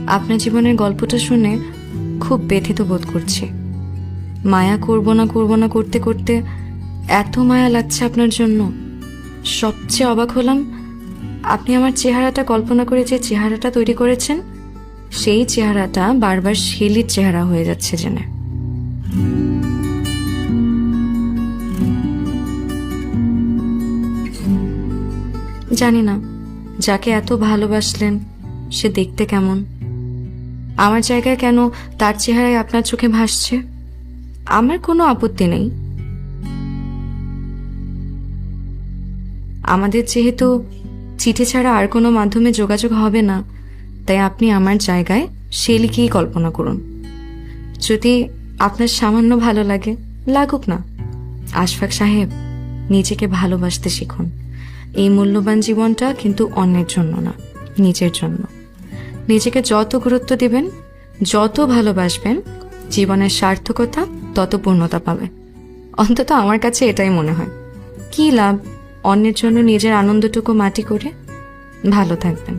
আপনার জীবনের গল্পটা শুনে খুব ব্যথিত বোধ করছি। মায়া করব না করতে করতে এত মায়া লাগছে আপনার জন্য। সবচেয়ে অবাক হলাম, আপনি আমার চেহারাটা কল্পনা করে যে চেহারাটা তৈরি করেছেন, সেই চেহারাটা বারবার শেলির চেহারা হয়ে যাচ্ছে জেনে। জানি না যাকে এত ভালোবাসলেন সে দেখতে কেমন, আমার জায়গায় কেন তার চেহারায় আপনার চোখে ভাসছে। আমার কোনো আপত্তি নেই, আমাদের যেহেতু চিঠি ছাড়া আর কোনো মাধ্যমে যোগাযোগ হবে না, তাই আপনি আমার জায়গায় শেলিকেই কল্পনা করুন। যদি আপনার সামান্য ভালো লাগে, লাগুক না। আশফাক সাহেব, নিজেকে ভালোবাসতে শিখুন। এই মূল্যবান জীবনটা কিন্তু অন্যের জন্য না, নিজের জন্য। নিজেকে যত গুরুত্ব দিবেন, যত ভালোবাসবেন, জীবনের সার্থকতা তত পূর্ণতা পাবে। অন্তত আমার কাছে এটাই মনে হয়। কি লাভ অন্যের জন্য নিজের আনন্দটুকু মাটি করে? ভালো থাকবেন।